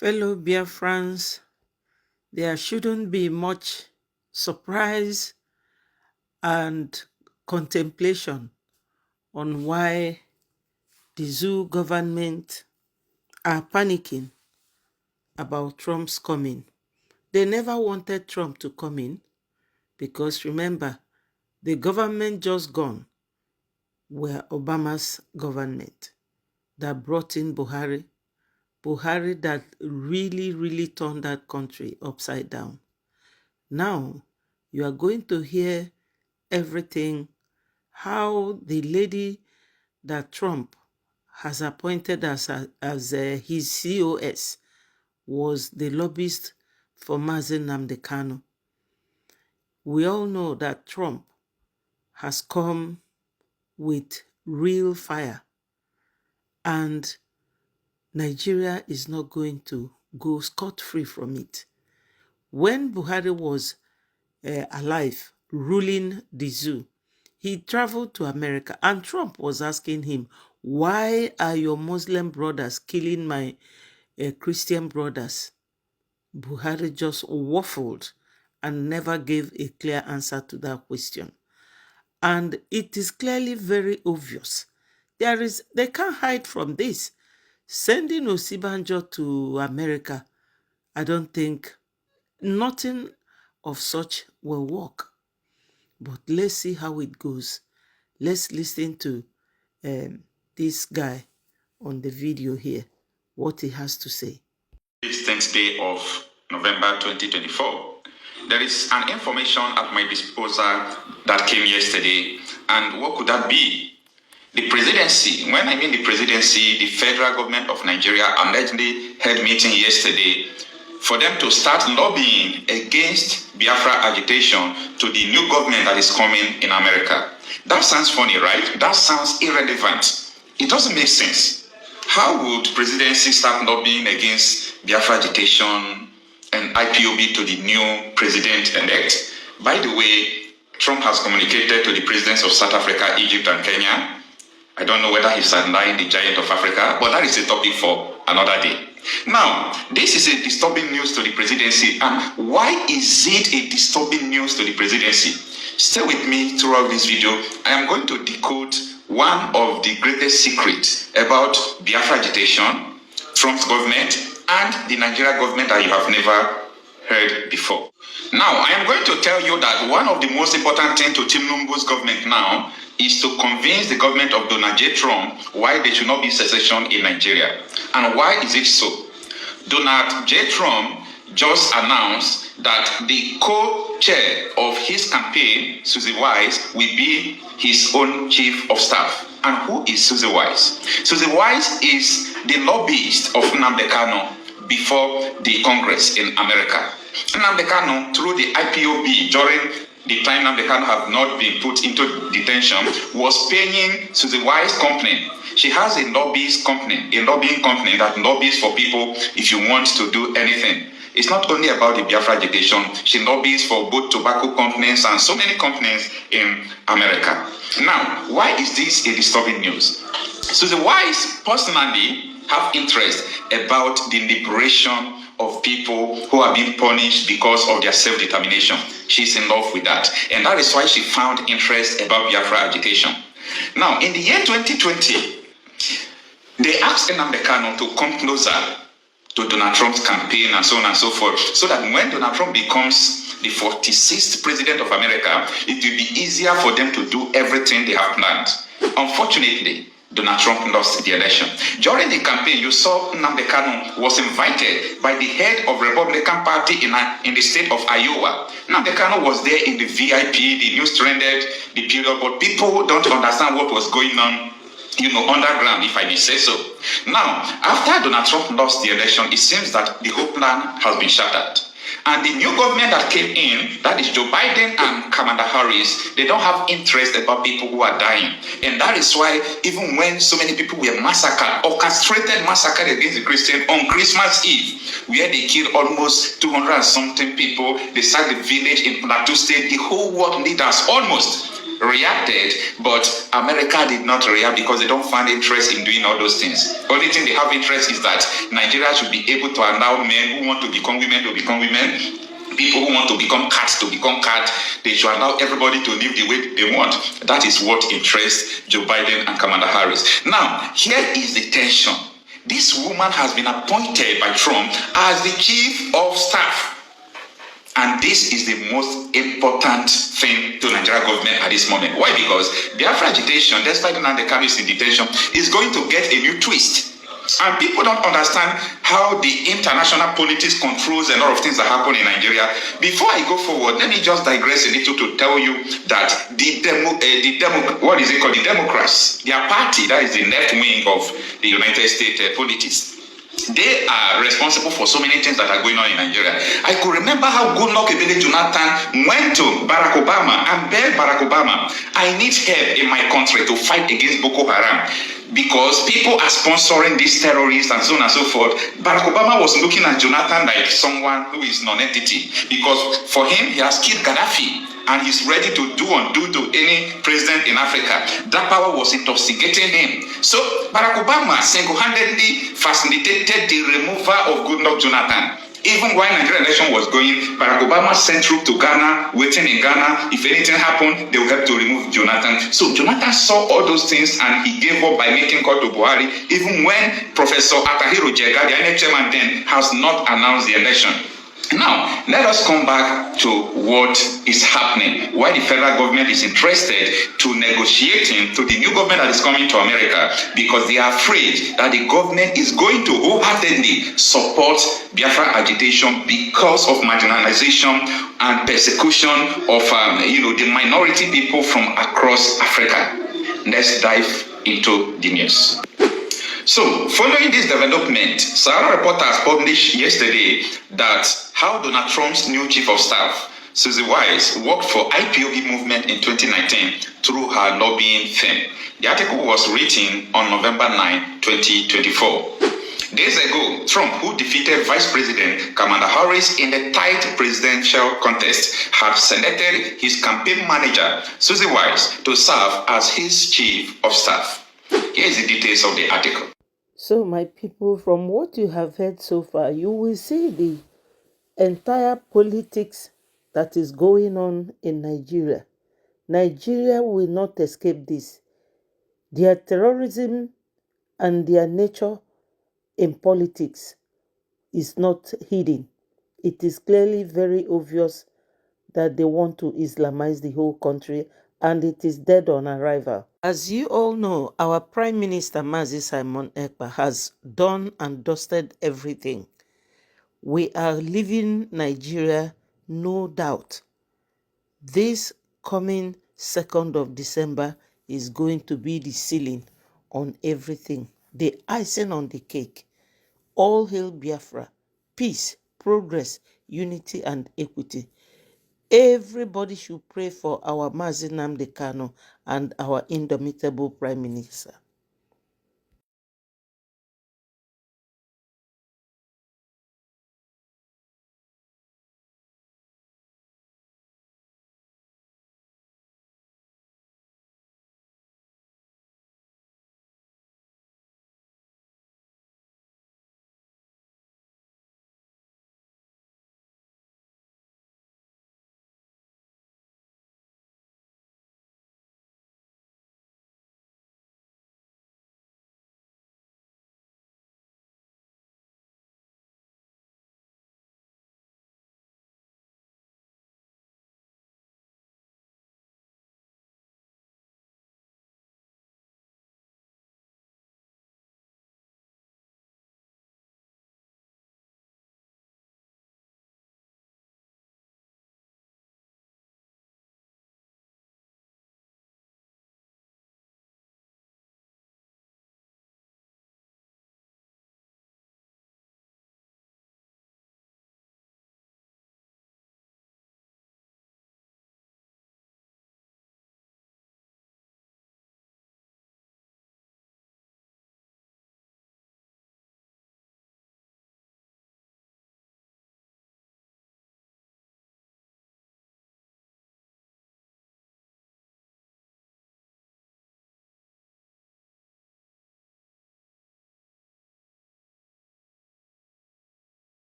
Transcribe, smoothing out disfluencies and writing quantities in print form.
Fellow Biafrans, there shouldn't be much surprise and contemplation on why the zoo government are panicking about Trump's coming. They never wanted Trump to come in because remember, the government just gone were Obama's government that brought in Buhari. Buhari that really turned that country upside down. Now, you are going to hear everything how the lady that Trump has appointed as his COS was the lobbyist for Mazen Nnamdi Kanu. We all know that Trump has come with real fire and Nigeria is not going to go scot-free from it. When Buhari was alive, ruling the zoo, he traveled to America and Trump was asking him, why are your Muslim brothers killing my Christian brothers? Buhari just waffled and never gave a clear answer to that question. And it is clearly very obvious. They can't hide from this. Sending Osibanjo to America, I don't think nothing of such will work. But let's see how it goes. Let's listen to this guy on the video here, what he has to say. This 10th day of November 2024. There is an information at my disposal that came yesterday, and what could that be? The presidency, when I mean the presidency, the federal government of Nigeria allegedly held meeting yesterday for them to start lobbying against Biafra agitation to the new government that is coming in America. That sounds funny, right? That sounds irrelevant. It doesn't make sense. How would presidency start lobbying against Biafra agitation and IPOB to the new president-elect? By the way, Trump has communicated to the presidents of South Africa, Egypt, and Kenya. I don't know whether he's sidelined the giant of Africa, but that is a topic for another day. Now, this is a disturbing news to the presidency. And why is it a disturbing news to the presidency? Stay with me throughout this video. I am going to decode one of the greatest secrets about Biafra agitation, Trump's government, and the Nigeria government that you have never heard before. Now, I am going to tell you that one of the most important things to Tinubu's government now is to convince the government of Donald J. Trump why there should not be secession in Nigeria. And why is it so? Donald J. Trump just announced that the co-chair of his campaign, Susie Wise, will be his own chief of staff. And who is Susie Wise? Susie Wise is the lobbyist of Nnamdi Kanu before the Congress in America. Nnamdi Kanu, through the IPOB during the time Nnamdi Kanu have not been put into detention, was paying Susie Wise company. She has a lobbying company that lobbies for people if you want to do anything. It's not only about the Biafra agitation. She lobbies for both tobacco companies and so many companies in America. Now, why is this a disturbing news? Susie Wise personally have interest about the liberation of people who are being punished because of their self-determination. She's in love with that. And that is why she found interest about Biafra agitation. Now, in the year 2020, they asked Nnamdi Kanu to come closer to Donald Trump's campaign and so on and so forth, so that when Donald Trump becomes the 46th president of America, it will be easier for them to do everything they have planned. Unfortunately, Donald Trump lost the election. During the campaign, you saw Nnamdi Kanu was invited by the head of Republican Party in the state of Iowa. Nnamdi Kanu was there in the VIP, the news trended, the period, but people don't understand what was going on, underground, if I may say so. Now, after Donald Trump lost the election, it seems that the whole plan has been shattered. And the new government that came in, that is Joe Biden and Kamala Harris, they don't have interest about people who are dying. And that is why even when so many people were massacred, orchestrated massacred against the Christians on Christmas Eve, where they killed almost 200 and something people, they sacked the village in Plateau State, the whole world leaders almost, reacted, but America did not react because they don't find interest in doing all those things. Only thing they have interest is that Nigeria should be able to allow men who want to become women to become women, people who want to become cats to become cats. They should allow everybody to live the way they want. That is what interests Joe Biden and Kamala Harris. Now, here is the tension. This woman has been appointed by Trump as the chief of staff. And this is the most important thing to Nigeria government at this moment. Why? Because Biafra agitation, despite Nnamdi Kanu's in detention, is going to get a new twist. And people don't understand how the international politics controls a lot of things that happen in Nigeria. Before I go forward, let me just digress a little to tell you that the Democrats, their party, that is the left wing of the United States politics, they are responsible for so many things that are going on in Nigeria. I could remember how Goodluck Ebele Jonathan went to Barack Obama and begged Barack Obama, I need help in my country to fight against Boko Haram, because people are sponsoring these terrorists and so on and so forth. Barack Obama was looking at Jonathan like someone who is non-entity, because for him, he has killed Gaddafi and he's ready to do undo to any president in Africa. That power was intoxicating him. So Barack Obama single-handedly facilitated the removal of Goodluck Jonathan. Even while Nigerian election was going, Barack Obama sent troops to Ghana, waiting in Ghana. If anything happened, they would help to remove Jonathan. So Jonathan saw all those things and he gave up by making call to Buhari, even when Professor Atahiro Jega, the INEC chairman then, has not announced the election. Now, let us come back to what is happening, why the federal government is interested to negotiating to the new government that is coming to America, because they are afraid that the government is going to wholeheartedly support Biafra agitation because of marginalization and persecution of the minority people from across Africa. Let's dive into the news. So, following this development, Sahara Reporters published yesterday that how Donald Trump's new chief of staff, Susie Wise, worked for IPOB movement in 2019 through her lobbying firm. The article was written on November 9, 2024. Days ago, Trump, who defeated Vice President Kamala Harris in the tight presidential contest, had selected his campaign manager, Susie Wise, to serve as his chief of staff. Here is the details of the article. So, my people, from what you have heard so far, you will see the entire politics that is going on in Nigeria. Nigeria will not escape this. Their terrorism and their nature in politics is not hidden. It is clearly very obvious that they want to Islamize the whole country, and it is dead on arrival. As you all know, our Prime Minister Mazi Simon Ekpa has done and dusted everything. We are leaving Nigeria, no doubt. This coming 2nd of December is going to be the ceiling on everything, the icing on the cake. All hail Biafra, peace, progress, unity and equity. Everybody should pray for our Mazi Nnamdi Kanu and our indomitable Prime Minister.